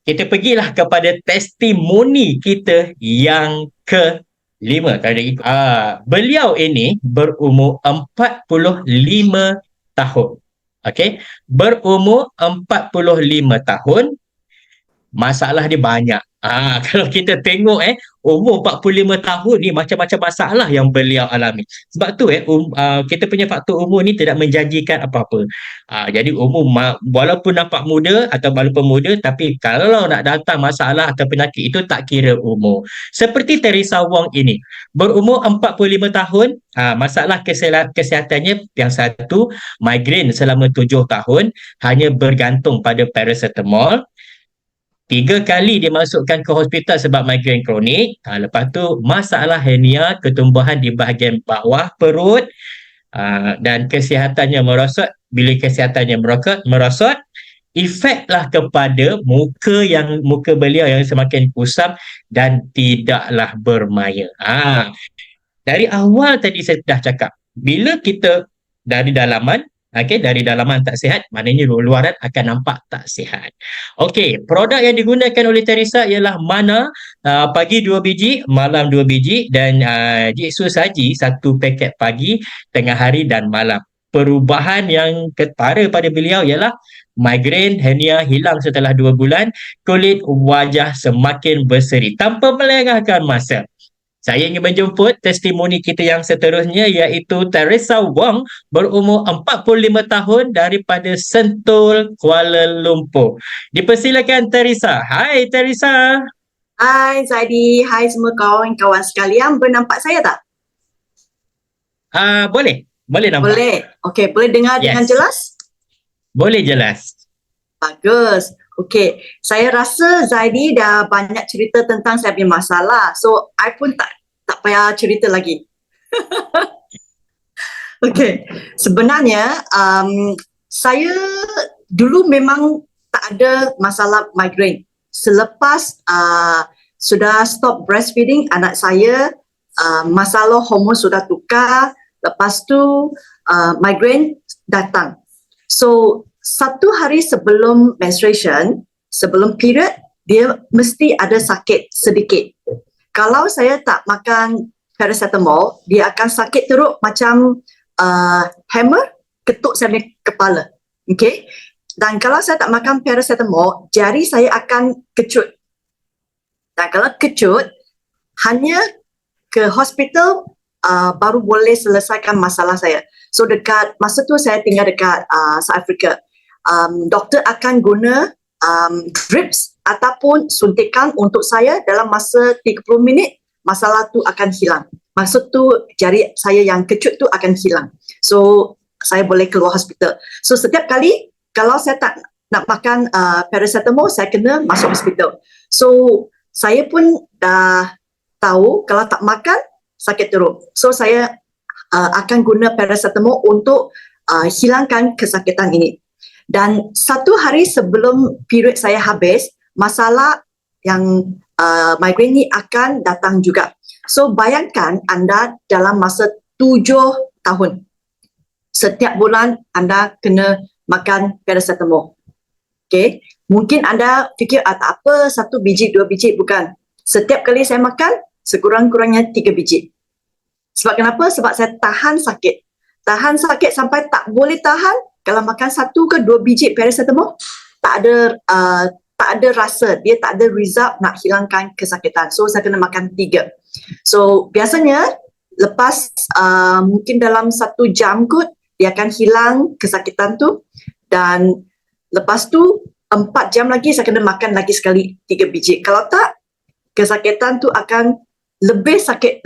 kita pergilah kepada testimoni kita yang kelima. Beliau ini berumur 45 tahun. Okey, berumur 45 tahun, masalah dia banyak. Kalau kita tengok umur 45 tahun ni macam-macam masalah yang beliau alami. Sebab tu kita punya faktor umur ni tidak menjanjikan apa-apa. Jadi umur walaupun nampak muda atau walaupun muda, tapi kalau nak datang masalah atau penyakit itu tak kira umur. Seperti Teresa Wong ini, berumur 45 tahun, masalah kesihatannya yang satu, migrain selama 7 tahun, hanya bergantung pada paracetamol. 3 kali dimasukkan ke hospital sebab migrain kronik. Lepas tu masalah hernia, ketumbuhan di bahagian bawah perut, dan kesihatannya merosot. Bila kesihatannya merosot, efeklah kepada muka beliau yang semakin kusam dan tidaklah bermaya. Dari awal tadi saya dah cakap, bila kita dari dalaman, dari dalaman tak sihat, maknanya luaran akan nampak tak sihat. Okey, produk yang digunakan oleh Teresa ialah Mana, pagi 2 biji, malam 2 biji, dan Jitsu Saji 1 paket pagi, tengah hari dan malam. Perubahan yang ketara pada beliau ialah migrain, hernia hilang setelah 2 bulan, kulit wajah semakin berseri tanpa melengahkan masa. Saya ingin menjemput testimoni kita yang seterusnya, iaitu Teresa Wong, berumur 45 tahun, daripada Sentul, Kuala Lumpur. Dipersilakan Teresa. Hai Teresa. Hai Zaidi, hai semua kawan-kawan sekalian, bernampak saya tak? Boleh nampak. Boleh. Okey, boleh dengar dengan jelas? Boleh jelas. Bagus. Okey, saya rasa Zaidi dah banyak cerita tentang saya punya masalah. So, I pun tak payah cerita lagi. Okey, sebenarnya saya dulu memang tak ada masalah migraine. Selepas sudah stop breastfeeding anak saya, masalah hormon sudah tukar, lepas tu migraine datang. So, 1 hari sebelum menstruation, sebelum period, dia mesti ada sakit sedikit. Kalau saya tak makan paracetamol, dia akan sakit teruk macam hammer ketuk saya punya kepala. Okay? Dan kalau saya tak makan paracetamol, jari saya akan kecut. Dan kalau kecut, hanya ke hospital baru boleh selesaikan masalah saya. So dekat masa tu saya tinggal dekat South Africa. Doktor akan guna drips ataupun suntikan untuk saya dalam masa 30 minit, masalah tu akan hilang. Maksud tu jari saya yang kecut tu akan hilang. So saya boleh keluar hospital. So setiap kali kalau saya tak nak makan paracetamol, saya kena masuk hospital. So saya pun dah tahu kalau tak makan sakit teruk. So saya akan guna paracetamol untuk hilangkan kesakitan ini. Dan 1 hari sebelum period saya habis, masalah yang migraine ni akan datang juga. So bayangkan anda dalam masa 7 tahun, setiap bulan anda kena makan paracetamol. Okay, mungkin anda fikir tak apa, 1 biji 2 biji, bukan. Setiap kali saya makan, sekurang-kurangnya 3 biji. Sebab kenapa? Sebab saya tahan sakit. Tahan sakit sampai tak boleh tahan. Kalau makan 1 ke 2 biji paracetamol, tak ada rasa, dia tak ada result nak hilangkan kesakitan. So saya kena makan 3. So biasanya lepas mungkin dalam 1 jam kot, dia akan hilang kesakitan tu. Dan lepas tu 4 jam lagi saya kena makan lagi sekali 3 biji. Kalau tak, kesakitan tu akan lebih sakit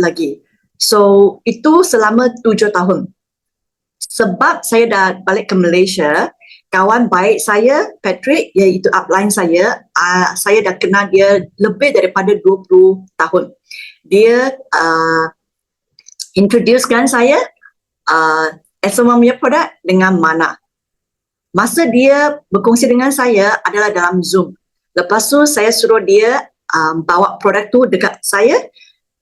lagi. So itu selama 7 tahun. Sebab saya dah balik ke Malaysia, kawan baik saya, Patrick, iaitu upline saya dah kenal dia lebih daripada 20 tahun. Dia introducekan saya SMA punya produk dengan Mana. Masa dia berkongsi dengan saya adalah dalam Zoom. Lepas tu saya suruh dia bawa produk tu dekat saya,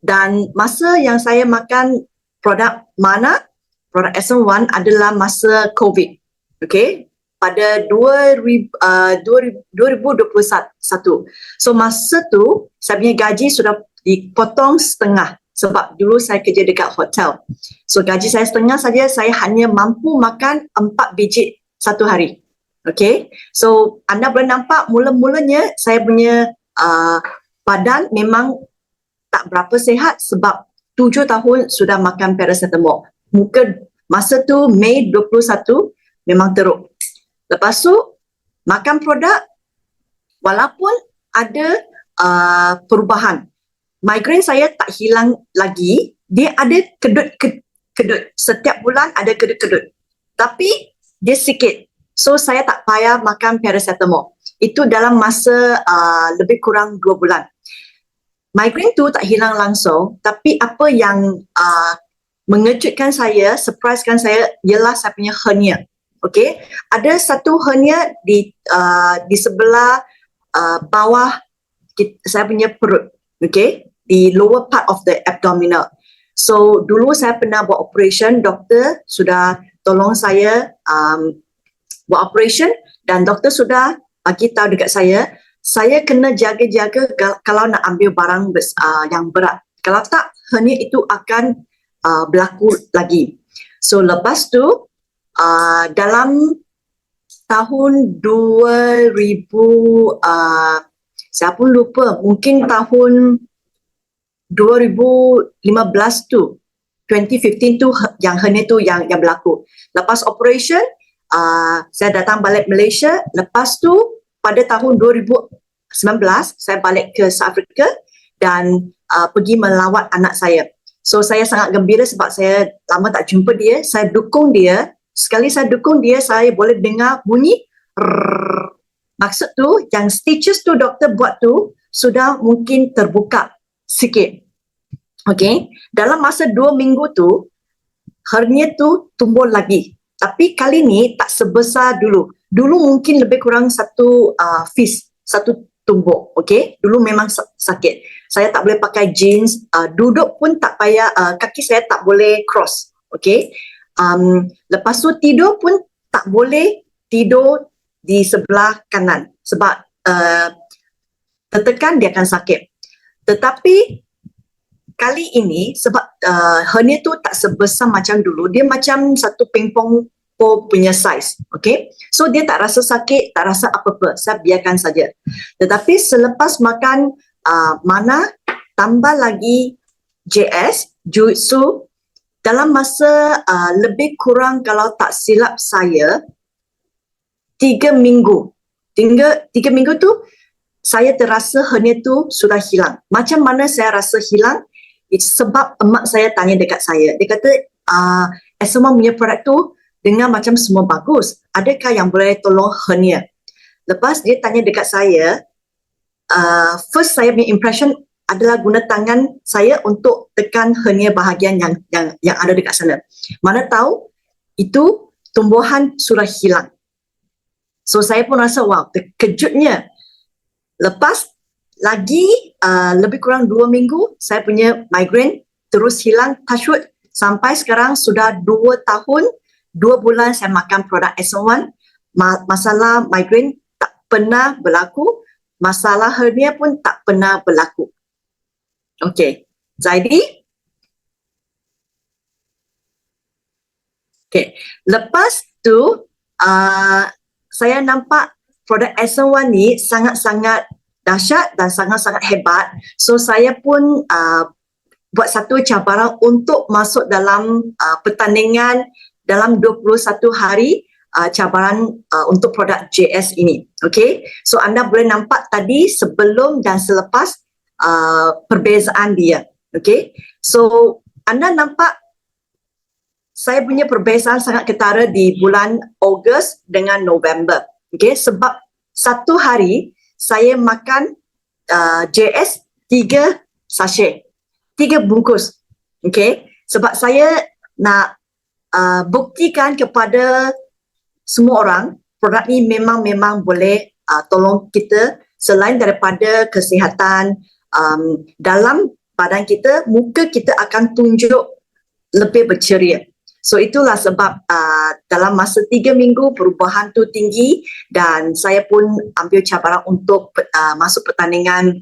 dan masa yang saya makan produk Mana, produk SM1 adalah masa COVID. Okay? pada 2021. So masa tu saya punya gaji sudah dipotong setengah sebab dulu saya kerja dekat hotel. So gaji saya setengah saja, saya hanya mampu makan 4 biji satu hari. Okay, so anda boleh nampak mula-mulanya saya punya badan memang tak berapa sihat sebab 7 tahun sudah makan paracetamol. Masa tu Mei 21 memang teruk. Lepas tu makan produk walaupun ada perubahan. Migraine saya tak hilang lagi, dia ada kedut-kedut. Setiap bulan ada kedut-kedut. Tapi dia sikit. So saya tak payah makan paracetamol. Itu dalam masa lebih kurang 2 bulan. Migraine tu tak hilang langsung, tapi apa yang mengejutkan saya, surprisekan saya ialah saya punya hernia. Okay, ada satu hernia di sebelah bawah saya punya perut. Okay, di lower part of the abdominal. So dulu saya pernah buat operation, doktor sudah tolong saya buat operation dan doktor sudah bagi tahu dekat saya kena jaga-jaga kalau nak ambil barang yang berat. Kalau tak, hernia itu akan berlaku lagi. So lepas tu dalam tahun 2000 saya pun lupa, mungkin tahun 2015 tu 2015 tu yang hernia tu yang berlaku. Lepas operation saya datang balik Malaysia. Lepas tu pada tahun 2019 saya balik ke South Africa dan pergi melawat anak saya. So saya sangat gembira sebab saya lama tak jumpa dia. Saya dukung dia. Sekali saya dukung dia, saya boleh dengar bunyi rrrr. Maksud tu yang stitches tu doktor buat tu sudah mungkin terbuka sikit. Okay, dalam masa 2 minggu tu hernia tu tumbuh lagi. Tapi kali ni tak sebesar dulu. Dulu mungkin lebih kurang satu fist, satu tumbuk. Okay, dulu memang sakit. Saya tak boleh pakai jeans, duduk pun tak payah, kaki saya tak boleh cross. Okay, lepas tu tidur pun tak boleh tidur di sebelah kanan sebab tertekan dia akan sakit. Tetapi kali ini sebab hernia tu tak sebesar macam dulu, dia macam satu pingpong punya size. Okay, so dia tak rasa sakit, tak rasa apa-apa, saya biarkan saja. Tetapi selepas makan mana tambah lagi JS, Jutsu, dalam masa lebih kurang kalau tak silap saya 3 minggu. 3 minggu tu saya terasa hernia tu sudah hilang. Macam mana saya rasa hilang? It's sebab emak saya tanya dekat saya. Dia kata SMA punya produk tu dengar macam semua bagus. Adakah yang boleh tolong hernia? Lepas dia tanya dekat saya, first saya punya impression adalah guna tangan saya untuk tekan hernia bahagian yang ada dekat sana. Mana tahu itu tumbuhan sudah hilang. So saya pun rasa wow, terkejutnya. Lepas lagi lebih kurang 2 minggu saya punya migraine terus hilang, touch wood, sampai sekarang sudah 2 tahun 2 bulan saya makan produk SO1. Masalah migraine tak pernah berlaku, masalah hernia pun tak pernah berlaku. Okey, jadi lepas tu saya nampak produk SO1 ni sangat-sangat dahsyat dan sangat-sangat hebat. So saya pun buat satu cabaran untuk masuk dalam pertandingan dalam 21 hari cabaran untuk produk JS ini. Okay, so anda boleh nampak tadi sebelum dan selepas perbezaan dia. Okay, so anda nampak saya punya perbezaan sangat ketara di bulan Ogos dengan November. Okay, sebab satu hari saya makan JS 3 sachet, 3 bungkus. Okay, sebab saya nak buktikan kepada semua orang produk ni memang boleh tolong kita selain daripada kesihatan dalam badan kita, muka kita akan tunjuk lebih berceria. So itulah sebab dalam masa 3 minggu perubahan tu tinggi dan saya pun ambil cabaran untuk masuk pertandingan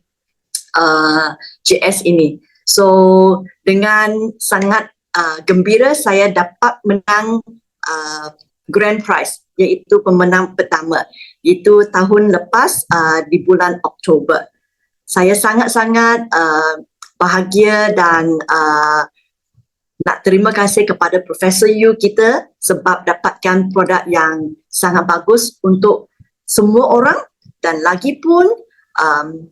JS ini. So dengan sangat gembira saya dapat menang grand prize, iaitu pemenang pertama, itu tahun lepas di bulan Oktober. Saya sangat-sangat bahagia dan nak terima kasih kepada Profesor Yu kita sebab dapatkan produk yang sangat bagus untuk semua orang, dan lagi pun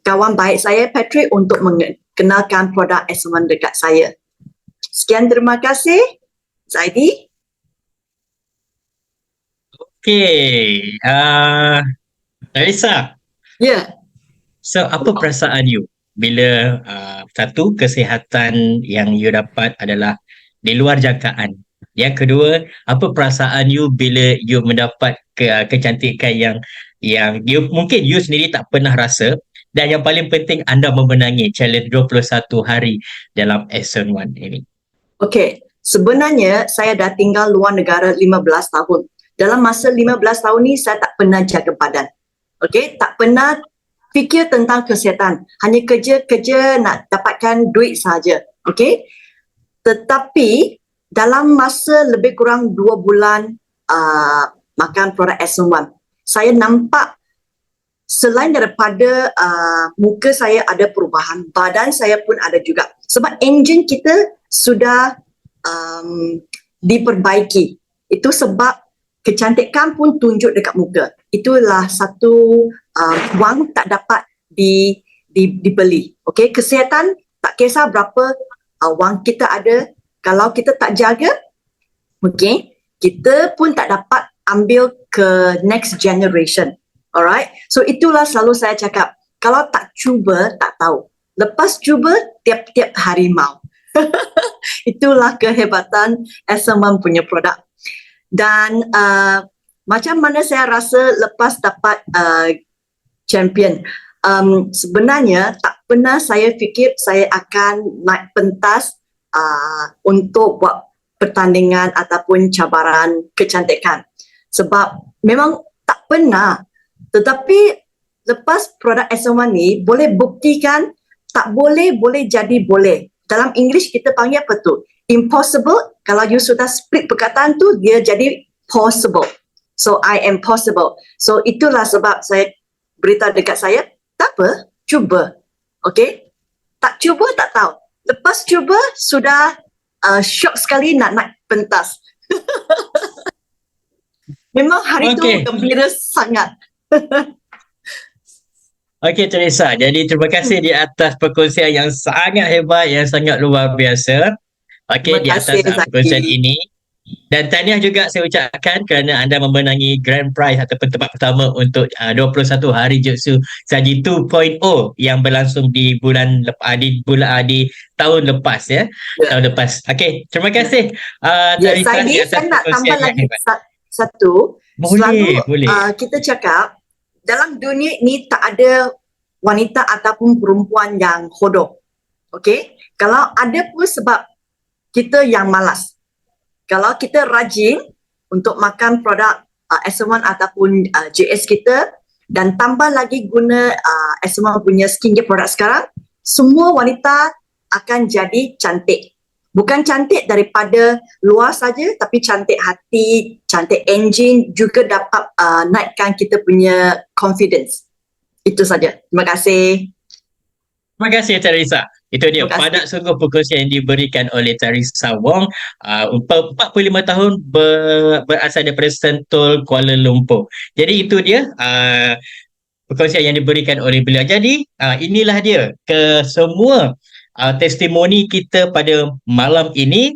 kawan baik saya Patrick untuk mengenalkan produk S1 dekat saya. Sekian, terima kasih. Zaidi. Okay, Larissa, Ya. so apa perasaan you bila satu, kesihatan yang you dapat adalah di luar jangkaan. Yang kedua, apa perasaan you bila you mendapat kecantikan yang you mungkin you sendiri tak pernah rasa, dan yang paling penting anda memenangi challenge 21 hari dalam S1 ini. Okey, sebenarnya saya dah tinggal luar negara 15 tahun. Dalam masa 15 tahun ni saya tak pernah jaga badan. Okey, tak pernah fikir tentang kesihatan. Hanya kerja nak dapatkan duit saja. Okey. Tetapi dalam masa lebih kurang 2 bulan makan produk S1, saya nampak selain daripada muka saya ada perubahan, badan saya pun ada juga. Sebab enjin kita sudah diperbaiki. Itu sebab kecantikan pun tunjuk dekat muka. Itulah satu wang tak dapat dibeli. Okey, kesihatan tak kisah berapa wang kita ada, kalau kita tak jaga, okey, kita pun tak dapat ambil ke next generation. Alright, so itulah selalu saya cakap, kalau tak cuba tak tahu, lepas cuba tiap-tiap harimau. Itulah kehebatan S1 punya produk. Dan macam mana saya rasa lepas dapat champion, sebenarnya tak pernah saya fikir saya akan naik pentas untuk buat pertandingan ataupun cabaran kecantikan, sebab memang tak pernah. Tetapi lepas produk S1 ni boleh buktikan tak boleh jadi boleh. Dalam English kita panggil apa tu? Impossible, kalau you sudah split perkataan tu dia jadi possible. So I am possible. So itulah sebab saya beritahu dekat saya, tak apa, cuba. Okay? Tak cuba tak tahu. Lepas cuba sudah shock sekali nak naik pentas. Memang hari tu gembira sangat. Okey Teresa, jadi terima kasih di atas perkongsian yang sangat hebat, yang sangat luar biasa. Okey, di atas perkongsian ini. Dan tahniah juga saya ucapkan kerana anda memenangi grand prize ataupun tempat pertama untuk 21 hari Jiu-Jitsu Saji 2.0 yang berlangsung di di tahun lepas ya. Tahun lepas. Okey, terima kasih Teresa di atas perkongsian. Saya nak tambah lagi satu. Boleh. Kita cakap dalam dunia ni tak ada wanita ataupun perempuan yang hodoh. Okey? Kalau ada pun sebab kita yang malas. Kalau kita rajin untuk makan produk S1 ataupun JS kita dan tambah lagi guna S1 punya skincare produk sekarang, semua wanita akan jadi cantik. Bukan cantik daripada luar saja, tapi cantik hati, cantik engine, juga dapat naikkan kita punya confidence. Itu saja. Terima kasih. Terima kasih Teresa. Itu dia padat sungguh perkongsian yang diberikan oleh Teresa Wong, 45 tahun berasal daripada Sentul, Kuala Lumpur. Jadi itu dia perkongsian yang diberikan oleh beliau. Jadi inilah dia ke semua testimoni kita pada malam ini.